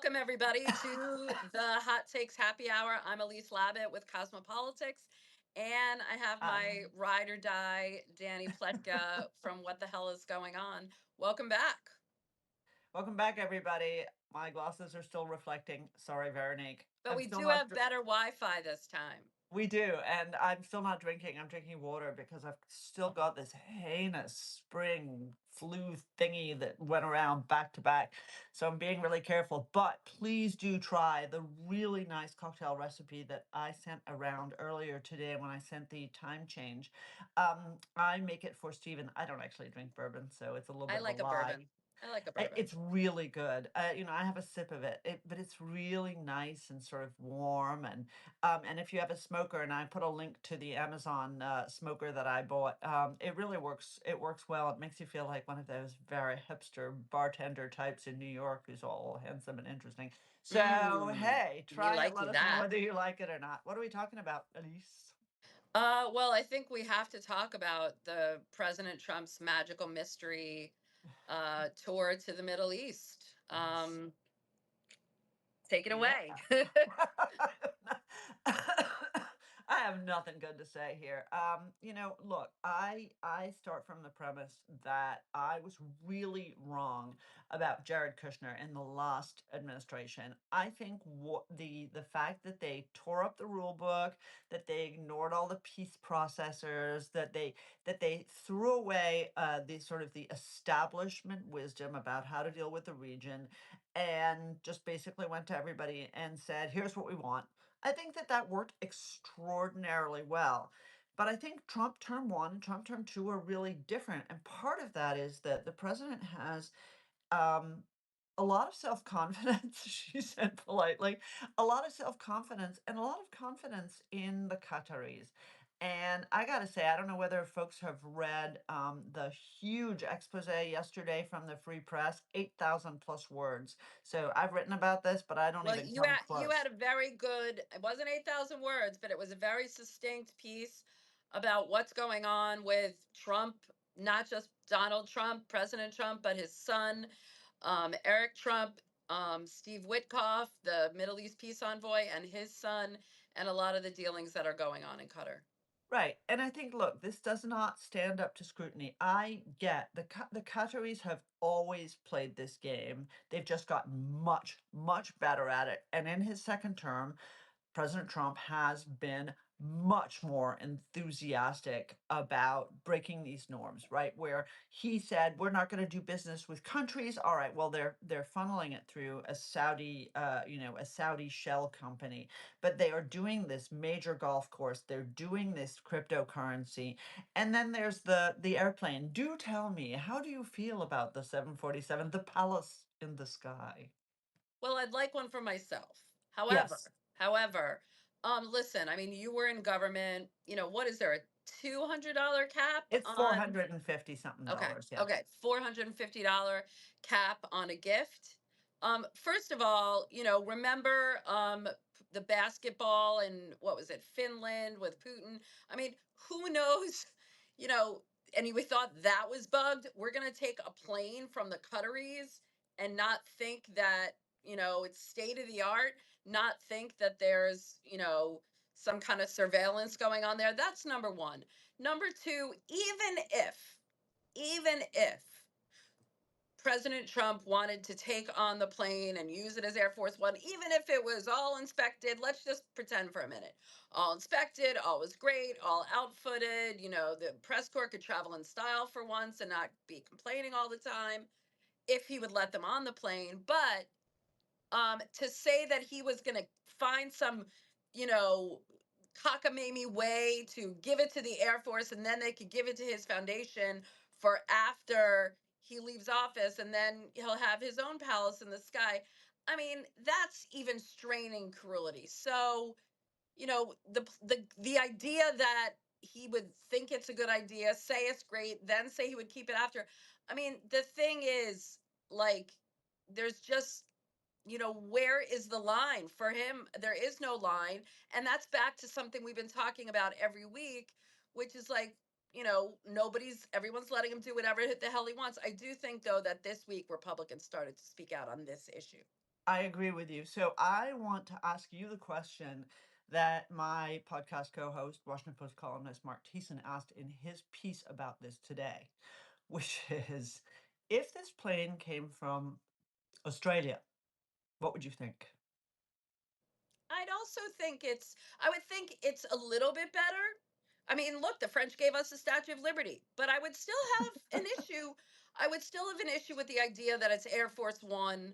Welcome, everybody, to the Hot Takes Happy Hour. I'm Elise Labott with Cosmopolitics, and I have my Um, ride or die, Danny Pletka from What the Hell is Going On. Welcome back. Welcome back, everybody. My glasses are still reflecting. Sorry, Veronique. But I'm we still do not. have better Wi Fi this time. We do, and I'm still not drinking. I'm drinking water because I've still got this heinous spring flu thingy that went around back to back. So I'm being really careful. But please do try the really nice cocktail recipe that I sent around earlier today when I sent the time change. I make it for Stephen. I don't actually drink bourbon, so it's a little I bit of a like a lie. bourbon. I like a bourbon. It's really good. I have a sip of it, but it's really nice and sort of warm. And if you have a smoker, and I put a link to the Amazon smoker that I bought, it really works. It works well. It makes you feel like one of those very hipster bartender types in New York who's all handsome and interesting. So Mmm, hey, you try it. Let likey us know that. whether you like it or not. What are we talking about, Elise? Well, I think we have to talk about the President Trump's magical mystery tour to the Middle East. Yes. Take it Yeah. away. I have nothing good to say here. Look, I start from the premise that I was really wrong about Jared Kushner in the last administration. I think what the fact that they tore up the rule book, that they ignored all the peace processors, that they threw away the sort of the establishment wisdom about how to deal with the region, and just basically went to everybody and said, "Here's what we want." I think that that worked extraordinarily well. But I think Trump term one and Trump term two are really different. And part of that is that the president has um, a lot of self confidence, she said politely, a lot of self confidence, and a lot of confidence in the Qataris. And I got to say, I don't know whether folks have read the huge expose yesterday from the Free Press, 8,000 plus words. So I've written about this, but I don't Well, even you come had you close. had a very good. It wasn't 8,000 words, but it was a very succinct piece about what's going on with Trump, not just Donald Trump, President Trump, but his son, Eric Trump, Steve Witkoff, the Middle East peace envoy, and his son, and a lot of the dealings that are going on in Qatar. Right. And I think, look, this does not stand up to scrutiny. I get the Qataris have always played this game. They've just gotten much, much better at it. And in his second term, President Trump has been much more enthusiastic about breaking these norms, right? Where he said, "We're not going to do business with countries." All right, well, they're funneling it through a Saudi, a Saudi shell company, but they are doing this major golf course. They're doing this cryptocurrency, and then there's the airplane. Do tell me, how do you feel about the 747, the palace in the sky? Well, I'd like one for myself. However, Yes, however, listen, I mean, you were in government. What is there, a $200 cap it's four on? hundred and fifty something Okay, dollars. Yeah. okay, $450 cap on a gift. First of all, remember the basketball and what was it, Finland with Putin? I mean, who knows, you know, and we thought that was bugged. We're gonna take a plane from the Qataris and not think that, it's state of the art, not think that there's, some kind of surveillance going on there. That's number one. Number two, even if President Trump wanted to take on the plane and use it as Air Force One, even if it was all inspected, let's just pretend for a minute. All inspected, all was great, all outfitted, the press corps could travel in style for once and not be complaining all the time if he would let them on the plane. But to say that he was going to find some, you know, cockamamie way to give it to the Air Force and then they could give it to his foundation for after he leaves office and then he'll have his own palace in the sky. I mean, that's even straining cruelty. So, the idea that he would think it's a good idea, say it's great, then say he would keep it after. I mean, the thing is, like, there's just, where is the line for him? There is no line. And that's back to something we've been talking about every week, which is like, everyone's letting him do whatever the hell he wants. I do think, though, that this week Republicans started to speak out on this issue. I agree with you. So I want to ask you the question that my podcast co-host, Washington Post columnist Mark Thiessen, asked in his piece about this today, which is, if this plane came from Australia, what would you think? I'd also think I would think it's a little bit better. I mean, look, the French gave us the Statue of Liberty, but I would still have an issue. I would still have an issue with the idea that it's Air Force One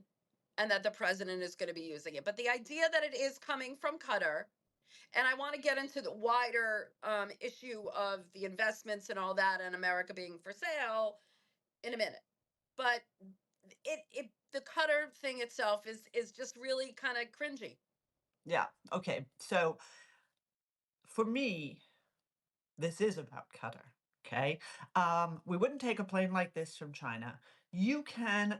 and that the president is going to be using it. But the idea that it is coming from Qatar, and I want to get into the wider issue of the investments and all that and America being for sale in a minute. But the Qatar thing itself is just really kind of cringy. Yeah. Okay. So for me, this is about Qatar. Okay. We wouldn't take a plane like this from China. You can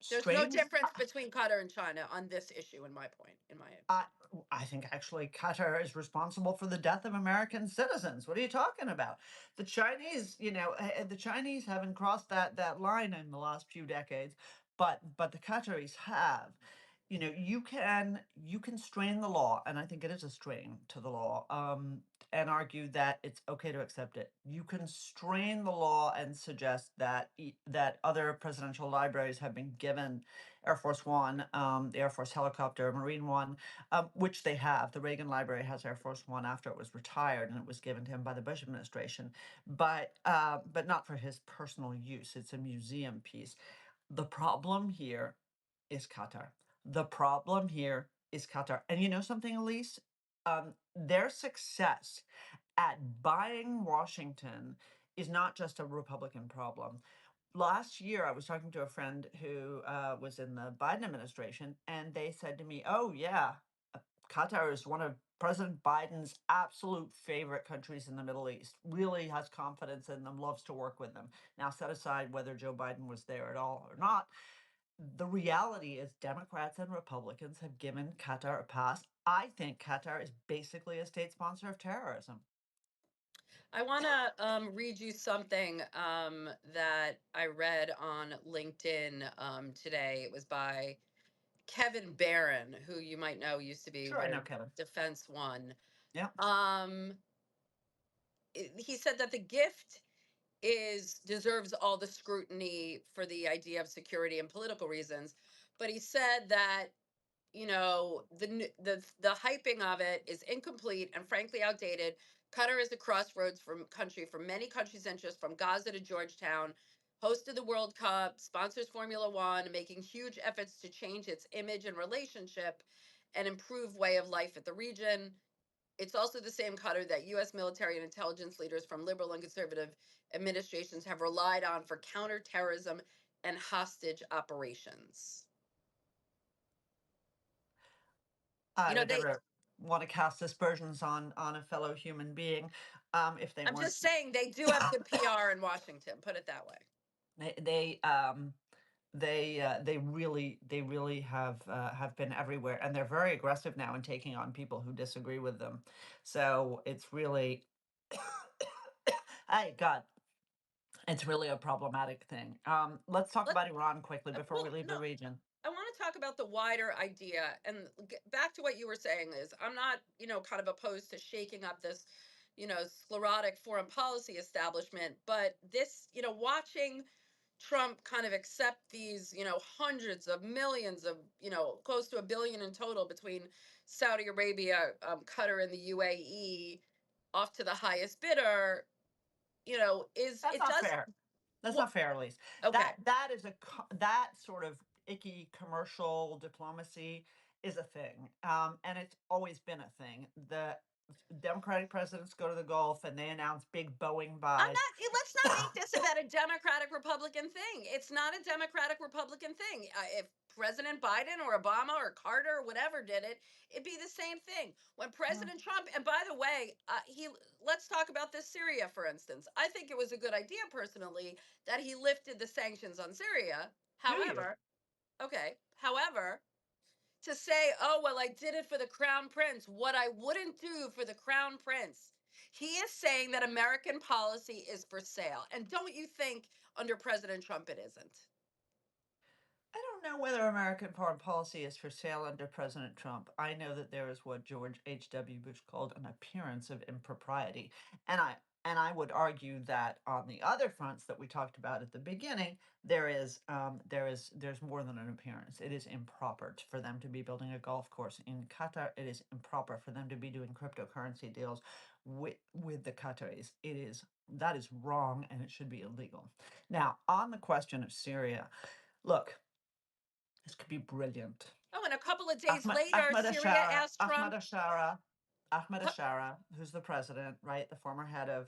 There's no strain. difference between Qatar and China on this issue, in my point, in my I, opinion. I think actually Qatar is responsible for the death of American citizens. What are you talking about? The Chinese, the Chinese haven't crossed that line in the last few decades, but the Qataris have. You can strain the law, and I think it is a strain to the law, and argue that it's okay to accept it. You can strain the law and suggest that other presidential libraries have been given Air Force One, the Air Force helicopter, Marine One, which they have. The Reagan Library has Air Force One after it was retired, and it was given to him by the Bush administration, but not for his personal use. It's a museum piece. The problem here is Qatar. The problem here is Qatar. And you know something, Elise? Their success at buying Washington is not just a Republican problem. Last year, I was talking to a friend who was in the Biden administration, and they said to me, "Oh, yeah, Qatar is one of President Biden's absolute favorite countries in the Middle East, really has confidence in them, loves to work with them." Now, set aside whether Joe Biden was there at all or not, the reality is Democrats and Republicans have given Qatar a pass. I think Qatar is basically a state sponsor of terrorism. I want to read you something that I read on LinkedIn today. It was by Kevin Barron, who you might know used to be Sure, I know, with Kevin. Defense One. Yeah. Um, he said that the gift is deserves all the scrutiny for the idea of security and political reasons, but he said that the hyping of it is incomplete and frankly outdated. Qatar is a crossroads from country for many countries' interests, from Gaza to Georgetown. Hosted the World Cup, sponsors Formula One, making huge efforts to change its image and relationship and improve way of life at the region. It's also the same Qatar that U.S. military and intelligence leaders from liberal and conservative administrations have relied on for counterterrorism and hostage operations. You I know, would they never want to cast aspersions on a fellow human being, if they I'm weren't. just saying they do have good PR in Washington, put it that way. They they um they really have been everywhere, and they're very aggressive now in taking on people who disagree with them. So it's really, hey God, it's really a problematic thing. Let's talk Let about Iran quickly before we well, leave the no, region. I want to talk about the wider idea and get back to what you were saying is I'm not, kind of opposed to shaking up this, sclerotic foreign policy establishment, but this, watching Trump kind of accept these, hundreds of millions of, close to a billion in total between Saudi Arabia, Qatar, and the UAE off to the highest bidder, is That's it not does fair. That's what not fair, Elise. okay. That sort of icky commercial diplomacy is a thing, and it's always been a thing. The Democratic presidents go to the Gulf and they announce big Boeing I'm buys. not. Let's not make this about a Democratic Republican thing. It's not a Democratic Republican thing. If President Biden or Obama or Carter or whatever did it, it'd be the same thing. When Well, President Trump, and by the way, he let's talk about this Syria, for instance. I think it was a good idea personally that he lifted the sanctions on Syria. do you? However, okay. However, to say, oh, well, I did it for the crown prince, what I wouldn't do for the crown prince. He is saying that American policy is for sale. And don't you think under President Trump it isn't? I don't don't know whether American foreign policy is for sale under President Trump. I know that there is what George H.W. Bush called an appearance of impropriety. And I would argue that on the other fronts that we talked about at the beginning, there's more than an appearance. It is improper for them to be building a golf course in Qatar. It is improper for them to be doing cryptocurrency deals with the Qataris. That is wrong, and it should be illegal. Now, on the question of Syria, look, this could be brilliant. Oh, and a couple of days later, Syria asked Trump. Ahmed Ashara, who's the president, right, the former head of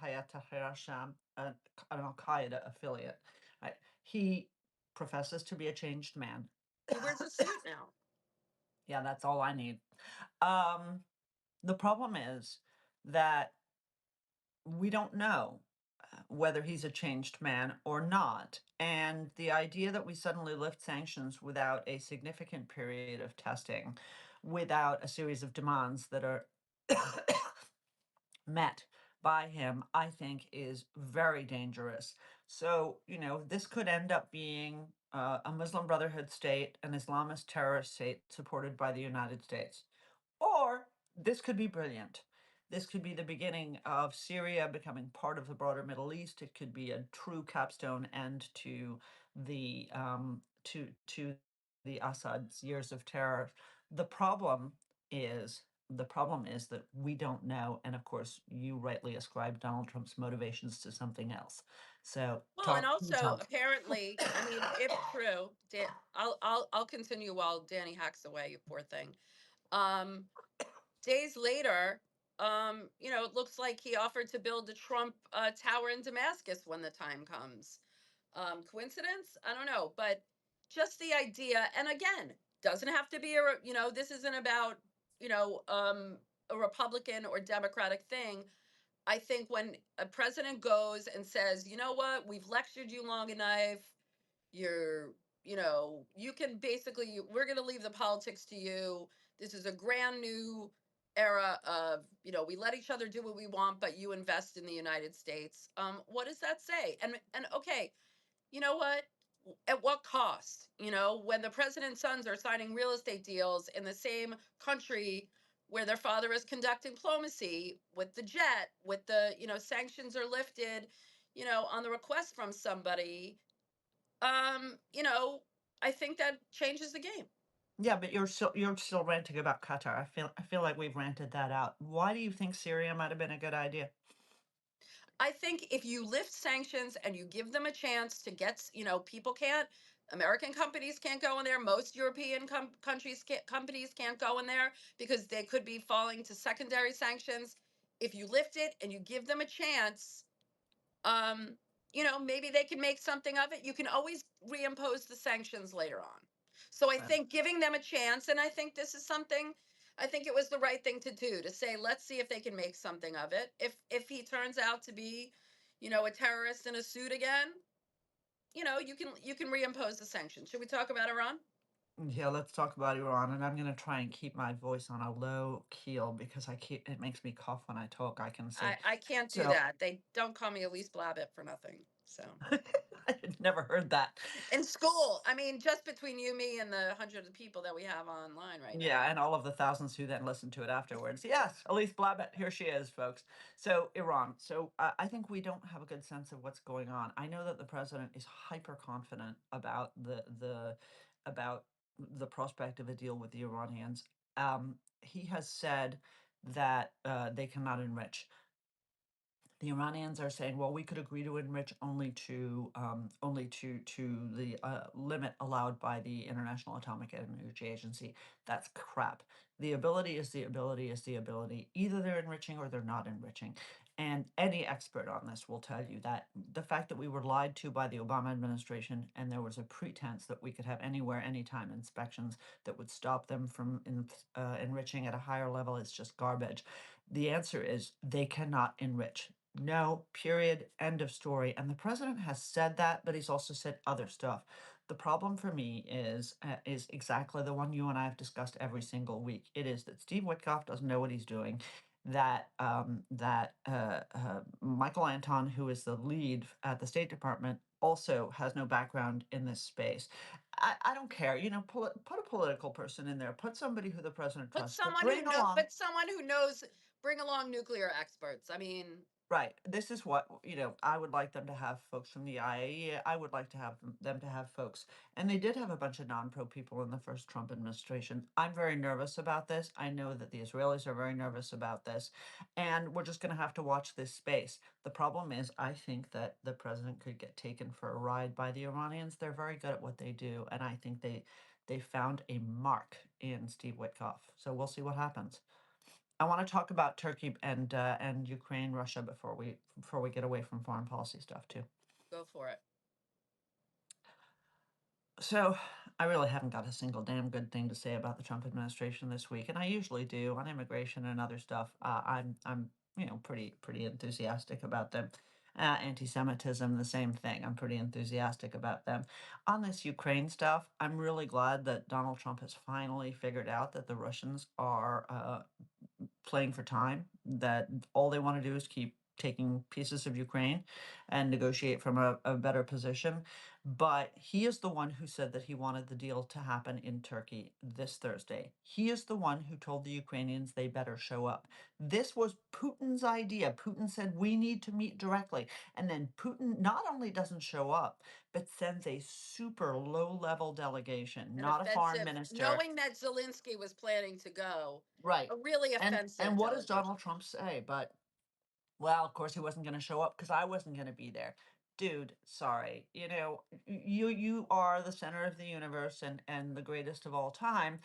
Hayat Tahrir al-Sham, an Al Qaeda affiliate, right? He professes to be a changed man. He wears a suit now. Yeah, that's all I need. Um, the problem is that we don't know whether he's a changed man or not. And the idea that we suddenly lift sanctions without a significant period of testing, without a series of demands that are met by him, I think is very dangerous. So, this could end up being a Muslim Brotherhood state, an Islamist terrorist state supported by the United States. Or this could be brilliant. This could be the beginning of Syria becoming part of the broader Middle East. It could be a true capstone end to the Assad's years of terror. The problem is the problem is that we don't know, and of course, you rightly ascribe Donald Trump's motivations to something else. So, Well, and talk. also apparently, I mean, if true, I'll continue while Danny hacks away. You poor thing. Um, Days later, it looks like he offered to build a Trump tower in Damascus when the time comes. Coincidence? I don't know, but just the idea, and again, doesn't have to be this isn't about, you know, um, a Republican or Democratic thing. I think when a president goes and says, you know what, we've lectured you long enough, you're, you can basically, we're going to leave the politics to you. This is a grand new era of, we let each other do what we want, but you invest in the United States. What does that say? And okay, you know what? At what cost? When the president's sons are signing real estate deals in the same country where their father is conducting diplomacy with the jet, with the, sanctions are lifted, on the request from somebody, I think that changes the game. Yeah, but you're still ranting about Qatar. I feel like we've ranted that out. Why do you think Syria might have been a good idea? I think if you lift sanctions and you give them a chance to get, people can't, American companies can't go in there. Most European countries companies can't go in there because they could be falling to secondary sanctions. If you lift it and you give them a chance, um, maybe they can make something of it. You can always reimpose the sanctions later on. So I Uh, think giving them a chance, and I think this is something, I think it was the right thing to do, to say, let's see if they can make something of it. If he turns out to be, a terrorist in a suit again, you can reimpose the sanctions. Should we talk about Iran? Yeah, let's talk about Iran, and I'm gonna try and keep my voice on a low keel because it makes me cough when I talk, I can see. I can't do So that. They don't call me Elise Blabett for nothing. So I had never heard that. in school, I mean, just between you, me, and the hundreds of people that we have online right now. Yeah, and all of the thousands who then listen to it afterwards. Yes, Elise Blabett, here she is, folks. So Iran. So I think we don't have a good sense of what's going on. I know that the president is hyper confident about the prospect of a deal with the Iranians. He has said that they cannot enrich. The Iranians are saying, well, we could agree to enrich only to the limit allowed by the International Atomic Energy Agency. That's crap. The ability is the ability is the ability. Either they're enriching or they're not enriching. And any expert on this will tell you that the fact that we were lied to by the Obama administration and there was a pretense that we could have anywhere, anytime inspections that would stop them from enriching at a higher level is just garbage. The answer is they cannot enrich. No, period. End of story. And the president has said that, but he's also said other stuff. The problem for me is exactly the one you and I have discussed every single week. It is that Steve Witkoff doesn't know what he's doing. That Michael Anton, who is the lead at the State Department, also has no background in this space. I don't care. Put a political person in there. Put somebody who the president But trusts, but someone who bring know, along. but someone who knows, bring along nuclear experts. I mean, Right. This is what, I would like them to have folks from the IAEA. I would like to have them to have folks. And they did have a bunch of non-pro people in the first Trump administration. I'm very nervous about this. I know that the Israelis are very nervous about this. And we're just going to have to watch this space. The problem is, I think that the president could get taken for a ride by the Iranians. They're very good at what they do. And I think they found a mark in Steve Witkoff. So we'll see what happens. I want to talk about Turkey and Ukraine, Russia before we get away from foreign policy stuff too. go for it. So I really haven't got a single damn good thing to say about the Trump administration this week, and I usually do on immigration and other stuff. I'm pretty enthusiastic about them. Anti-Semitism, the same thing. I'm pretty enthusiastic about them. On this Ukraine stuff, I'm really glad that Donald Trump has finally figured out that the Russians are playing for time, that all they want to do is keep taking pieces of Ukraine and negotiate from a better position. But he is the one who said that he wanted the deal to happen in Turkey this Thursday. He is the one who told the Ukrainians they better show up. This was Putin's idea. Putin said, we need to meet directly. And then Putin not only doesn't show up, but sends a super low level delegation, An not a foreign offensive, minister. knowing that Zelensky was planning to go, Right. a really And offensive what does Donald delegation. Trump say? But well, of course he wasn't going to show up because I wasn't going to be there. Dude, sorry. You are the center of the universe and the greatest of all time,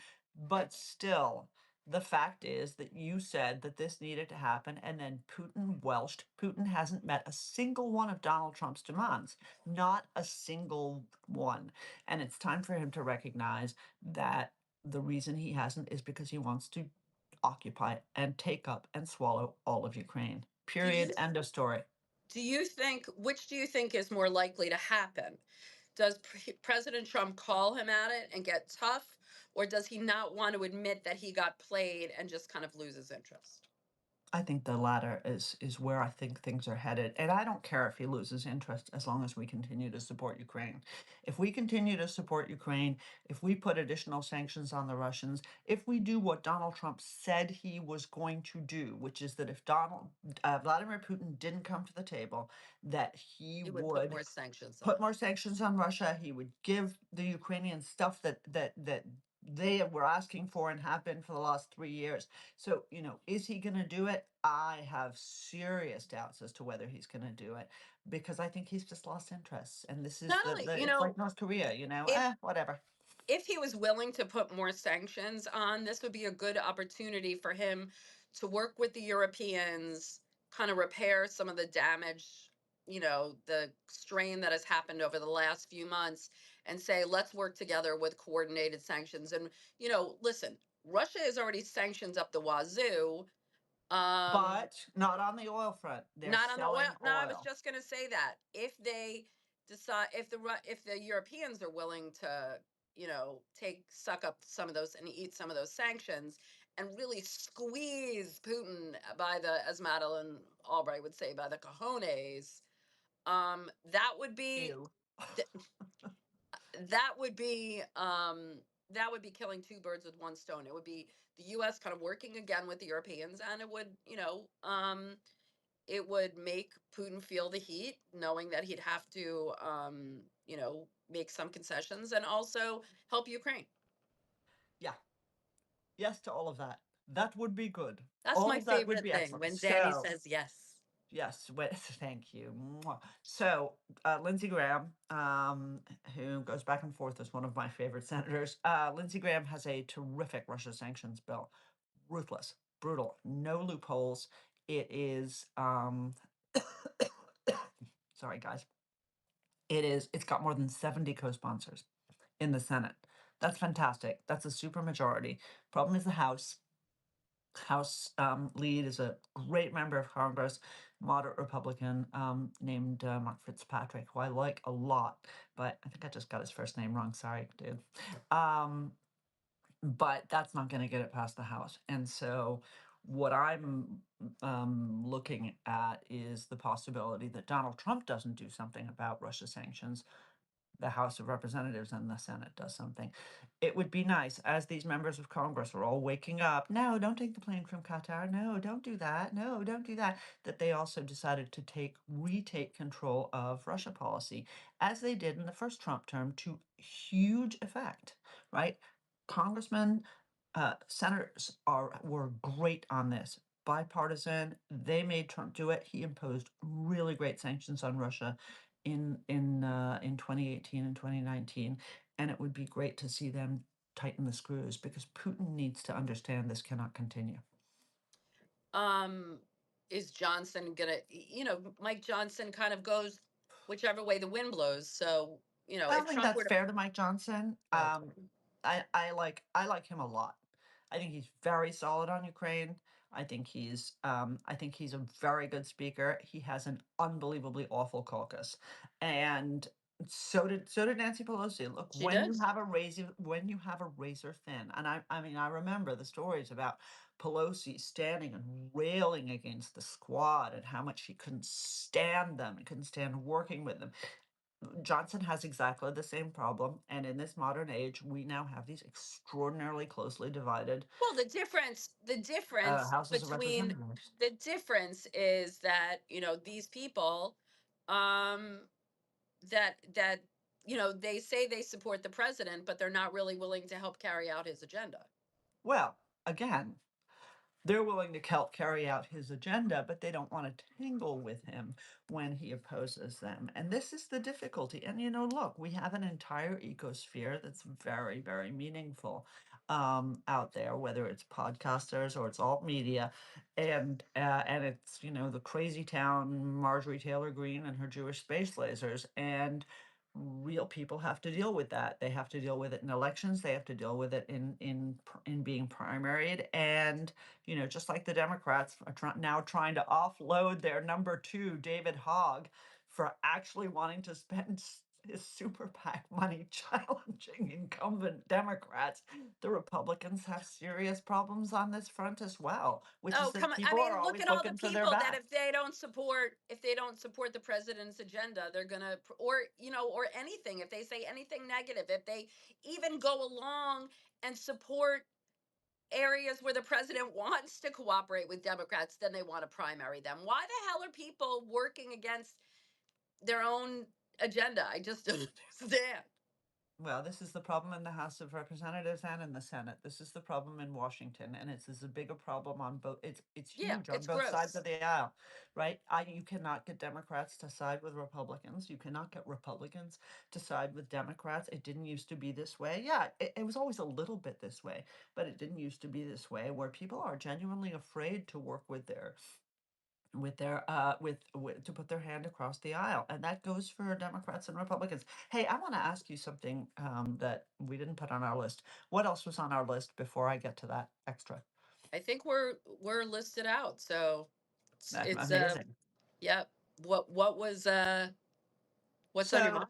but still, the fact is that you said that this needed to happen, and then Putin welched. Putin hasn't met a single one of Donald Trump's demands, not a single one. And it's time for him to recognize that the reason he hasn't is because he wants to occupy and take up and swallow all of Ukraine. Do Period. you End of story. which do you think is more likely to happen? Does President Trump call him at it and get tough, or does he not want to admit that he got played and just kind of loses interest? I think the latter is where I think things are headed. And I don't care if he loses interest as long as we continue to support Ukraine. If we continue to support Ukraine, if we put additional sanctions on the Russians, if we do what Donald Trump said he was going to do, which is that if Vladimir Putin didn't come to the table, that he He would put would more sanctions put on. more sanctions on Russia. He would give the Ukrainians stuff that they were asking for and have been for the last 3 years. So, is he going to do it? I have serious doubts as to whether he's going to do it because I think he's just lost interest. And this is Not only, it's like North Korea, if whatever. if he was willing to put more sanctions on, this would be a good opportunity for him to work with the Europeans, kind of repair some of the damage, the strain that has happened over the last few months, and say, let's work together with coordinated sanctions. And, listen, Russia is already sanctions up the wazoo. Um, But not on the oil front. They're not on the oil. selling No, I was oil. just going to say that if they decide, if the Europeans are willing to, take suck up some of those and eat some of those sanctions and really squeeze Putin by the, as Madeline Albright would say, by the cojones, that would be Ew. th- that would be that would be killing two birds with one stone. It would be the U.S. kind of working again with the Europeans, and it would, it would make Putin feel the heat, knowing that he'd have to, make some concessions and also help Ukraine. Yeah. Yes to all of that. That would be good. That's All my of that would favorite be thing excellent. when Danny So, says yes. yes, thank you. Mwah. So, Lindsey Graham, who goes back and forth as one of my favorite senators, Lindsey Graham has a terrific Russia sanctions bill. Ruthless, brutal, no loopholes. It is, sorry, guys. It's got more than 70 co sponsors in the Senate. That's fantastic. That's a super majority. Problem is the House. House lead is a great member of Congress, moderate Republican named Mark Fitzpatrick, who I like a lot, but I think I just got his first name wrong. Sorry, dude. Um, but that's not going to get it past the House. And so, what I'm looking at is the possibility that Donald Trump doesn't do something about Russia sanctions, the House of Representatives and the Senate does something. It would be nice, as these members of Congress are all waking up, no, don't take the plane from Qatar. No, don't do that. No, don't do that. That they also decided to retake control of Russia policy, as they did in the first Trump term, to huge effect, right? Congressmen, senators were great on this. Bipartisan. They made Trump do it. He imposed really great sanctions on Russia in 2018 and 2019, and it would be great to see them tighten the screws because Putin needs to understand this cannot continue. Um, is Johnson gonna, Mike Johnson kind of goes whichever way the wind blows. So, I if don't think Trump that's were to, fair to Mike Johnson. okay. I like him a lot. I think he's very solid on Ukraine. I think he's a very good speaker. He has an unbelievably awful caucus, and so did Nancy Pelosi. Look, She did. when you have a razor thin, and I mean I remember the stories about Pelosi standing and railing against the squad and how much she couldn't stand them and couldn't stand working with them. Johnson has exactly the same problem, and in this modern age, we now have these extraordinarily closely divided Well, the difference houses of between representatives. the difference is that, these people, um, that they say they support the president, but they're not really willing to help carry out his agenda. Well, again, they're willing to help carry out his agenda, but they don't want to tangle with him when he opposes them. And this is the difficulty. And look, we have an entire ecosphere that's very, very meaningful out there, whether it's podcasters or it's alt media, and it's the crazy town Marjorie Taylor Greene and her Jewish space lasers, and real people have to deal with that. They have to deal with it in elections. They have to deal with it in being primaried, and just like the Democrats are now trying to offload their number two, David Hogg, for actually wanting to spend his super PAC money challenging incumbent Democrats, the Republicans have serious problems on this front as well, which is Oh, that come on. I people are mean, look always at all the looking for their people that back. if they don't support the president's agenda, they're gonna, or anything. If they say anything negative, if they even go along and support areas where the president wants to cooperate with Democrats, then they want to primary them. Why the hell are people working against their own agenda? I just don't understand. Well, this is the problem in the House of Representatives and in the Senate. This is the problem in Washington, and it's a bigger problem on both. It's Yeah, huge on it's both sides gross. of the aisle, right? You cannot get Democrats to side with Republicans. You cannot get Republicans to side with Democrats. It didn't used to be this way. Yeah, it was always a little bit this way, but it didn't used to be this way, where people are genuinely afraid to work with to put their hand across the aisle, and that goes for Democrats and Republicans. Hey, I want to ask you something that we didn't put on our list. What else was on our list before I get to that extra? I think we're listed out. So it's Amazing. yep. What's on your So mind?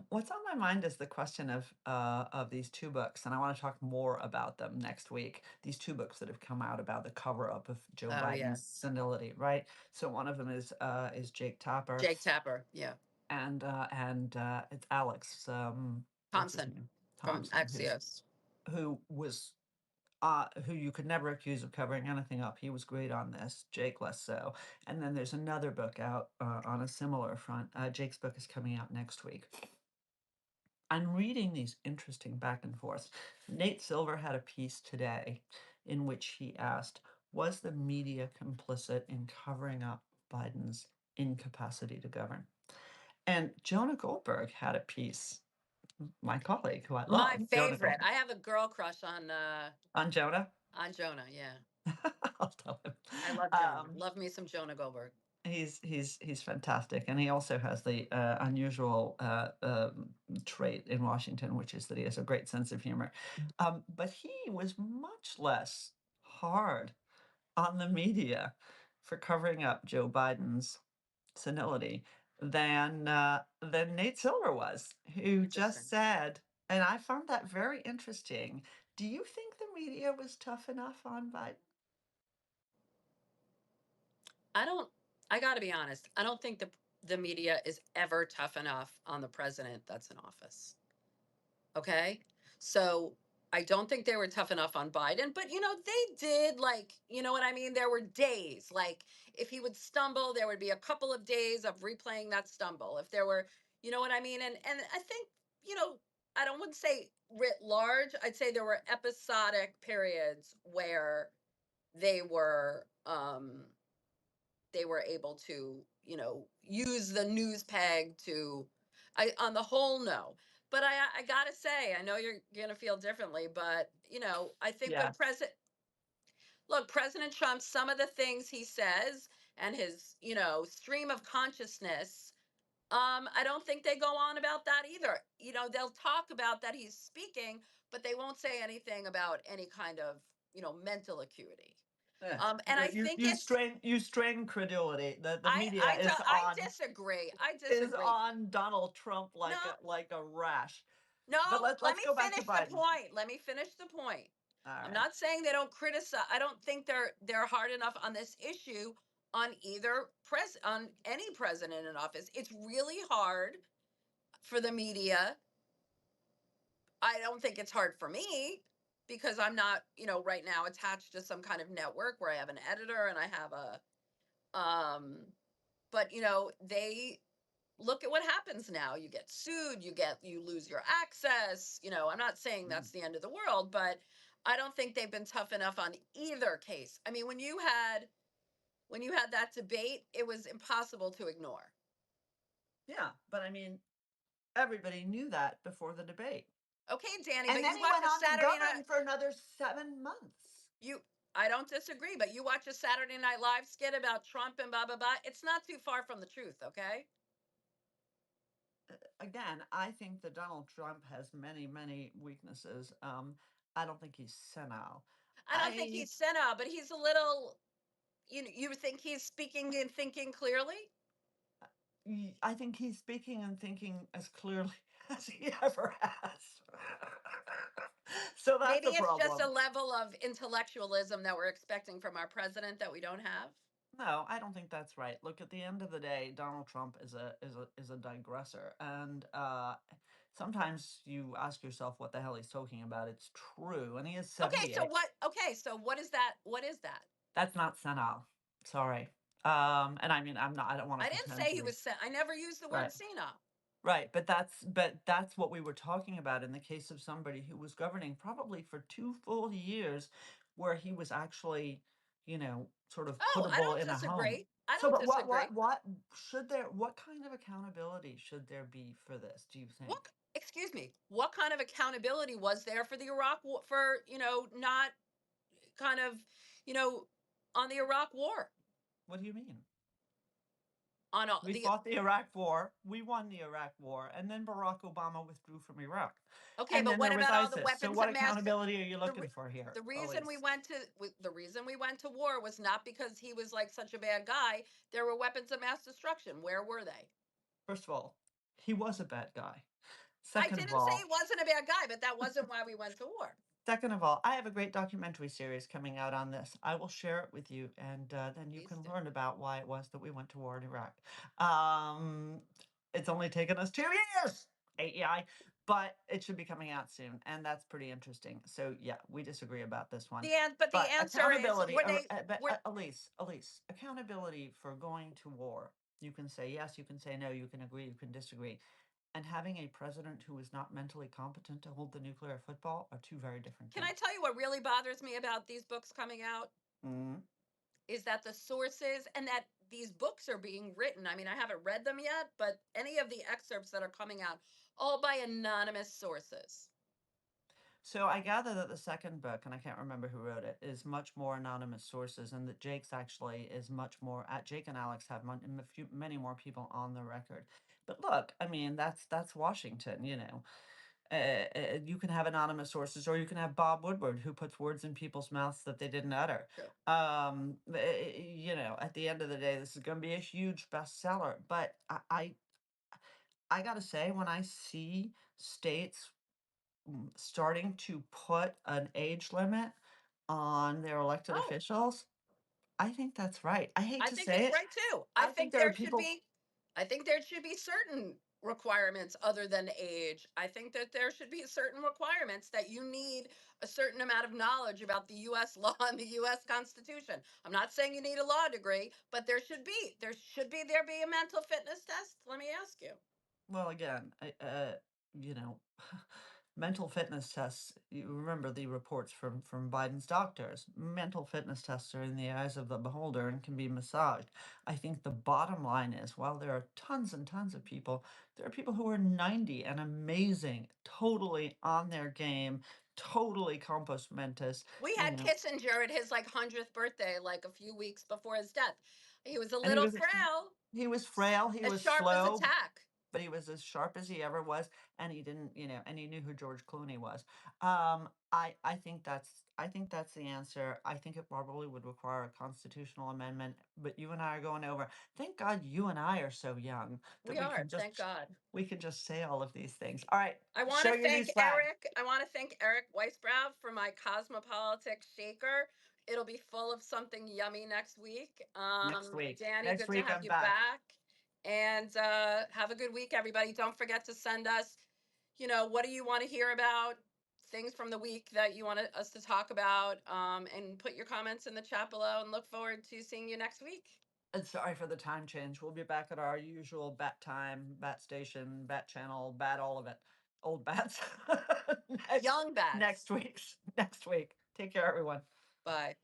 what's on my mind is the question of these two books, and I want to talk more about them next week. These two books that have come out about the cover up of Joe Oh yeah. Biden's senility, right? So one of them is Jake Tapper, Jake Tapper, yeah. and it's Alex, what's his Thompson name? from Thompson, Axios. who was who you could never accuse of covering anything up. He was great on this. Jake less so. And then there's another book out on a similar front. Jake's book is coming out next week. I'm reading these interesting back and forths. Nate Silver had a piece today in which he asked, was the media complicit in covering up Biden's incapacity to govern? And Jonah Goldberg had a piece, my colleague who I My love, Jonah favorite. Goldberg, I have a girl crush on Jonah. on Jonah. Yeah, I'll tell him. I love Jonah. Um, Love me some Jonah Goldberg. he's fantastic, and he also has the unusual trait in Washington, which is that he has a great sense of humor. But he was much less hard on the media for covering up Joe Biden's senility than Nate Silver was, who just Interesting. said, and I found that very interesting. Do you think the media was tough enough on Biden? I don't. I got to be honest. I don't think the media is ever tough enough on the president that's in office. Okay. So I don't think they were tough enough on Biden, but they did, like, you know what I mean? There were days, like, if he would stumble, there would be a couple of days of replaying that stumble. If there were, you know what I mean? And I think, you know, I don't want to say writ large, I'd say there were episodic periods where they were they were able to, use the news peg to, on the whole, no. But I gotta say, I know you're gonna feel differently, but I think when Yes. President Trump, some of the things he says and his, stream of consciousness, I don't think they go on about that either. They'll talk about that he's speaking, but they won't say anything about any kind of, mental acuity. Eh, And I think it's you strain credulity. The I media I don't, I disagree. I is disagree. on Donald Trump No, like a rash. But no, let let's me go back to finish the Biden. point. Let me finish the point. All I'm right. not saying they don't criticize. I don't think they're hard enough on this issue on on any president in office. It's really hard for the media. I don't think it's hard for me because I'm not, right now attached to some kind of network where I have an editor and I have a but they look at what happens now. You get sued, you lose your access. I'm not saying Mm. that's the end of the world, but I don't think they've been tough enough on either case. I mean, when you had that debate, it was impossible to ignore. Yeah, but I mean, everybody knew that before the debate. Okay, Danny, And but then you he watch went a on and Saturday night governed for another 7 months. you I don't disagree, but you watch a Saturday Night Live skit about Trump and blah blah blah. It's not too far from the truth, okay? Again, I think that Donald Trump has many, many weaknesses. I don't think he's senile. I don't think I he's senile, but he's a little, you think he's speaking and thinking clearly? I think he's speaking and thinking as clearly as he ever has. So that's Maybe a it's just a problem. level of intellectualism that we're expecting from our president that we don't have. No, I don't think that's right. Look, at the end of the day, Donald Trump is a digressor, and sometimes you ask yourself what the hell he's talking about. It's true, and he is Okay, so 78. what? Okay, so what is that? What is that? That's not senile. Sorry. And I mean, I'm not. I don't want to I didn't pretend say to he be was. I never used the word right. senile. Right, but that's what we were talking about in the case of somebody who was governing probably for 2 full years, where he was actually, sort of Oh, I puttable don't in a home. disagree. I So, don't but disagree. what kind of accountability should there be for this, do you What? think? Excuse me. What kind of accountability was there for the Iraq war, for not kind of you know on the Iraq war, What do you mean? on all We the fought the Iraq War, we won the Iraq War, and then Barack Obama withdrew from Iraq. Okay, And but then what there was about all the ISIS. So weapons what of mass? accountability are you The looking re- for here, the reason we Elise? went to the reason we went to war was not because he was like such a bad guy. There were weapons of mass destruction. Where were they? First of all, he was a bad guy. I Second of didn't say he all, wasn't a bad guy, but that wasn't why we went to war. I have a great documentary series coming out on this. I will share it with you, and then you Please can do. learn about why it was that we went to war in Iraq. Um, it's only taken us 2 years, AEI, but it should be coming out soon, and that's pretty interesting. So yeah, we disagree about this one, But the but answer is accountability, but were Elise, accountability for going to war. You can say yes, you can say no, you can agree, you can disagree. And having a president who is not mentally competent to hold the nuclear football are two very different can I things. tell you what really bothers me about these books coming out Mm. is that the sources and that these books are being written. I mean, I haven't read them yet, but any of the excerpts that are coming out, all by anonymous sources. So I gather that the second book, and I can't remember who wrote it, is much more anonymous sources, and that Jake's actually is much more. At Jake and Alex have many more people on the record. But look, I mean, that's Washington, you know. You can have anonymous sources, or you can have Bob Woodward, who puts words in people's mouths that they didn't utter. True. At the end of the day, this is going to be a huge bestseller. But I got to say, when I see states starting to put an age limit on their elected Oh, officials, I think that's right. I hate I to think say it's it. right too. I I think think there are there should people. be. I think there should be certain requirements other than age. I think that there should be certain requirements that you need a certain amount of knowledge about the US law and the US Constitution. I'm not saying you need a law degree, but there be a mental fitness test. Let me ask you. Well, again, you know, mental fitness tests. You remember the reports from Biden's doctors. Mental fitness tests are in the eyes of the beholder and can be massaged. I think the bottom line is, while there are tons and tons of people, there are people who are 90 and amazing, totally on their game, totally compos mentis. We You had know, Kissinger at his like 100th birthday, like a few weeks before his death. He was a and little frail, he was frail, he as was sharp as a slow, tack. but he was as sharp as he ever was, and he didn't, and he knew who George Clooney was. I think that's the answer. I think it probably would require a constitutional amendment, but you and I are going over. Thank God you and I are so young that We are, thank God. we can just say all of these things. All right, I want show to your new thank swag Eric. I want to thank Eric Weisbrau for my Cosmopolitics shaker. It'll be full of something yummy next week. next week. Danny, Next good to week have I'm you back. back. And have a good week, everybody. Don't forget to send us, what do you want to hear about? Things from the week that you want us to talk about. And put your comments in the chat below and look forward to seeing you next week. And sorry for the time change. We'll be back at our usual bat time, bat station, bat channel, bat all of it. Old bats. next Young bats. next week. Take care, everyone. Bye.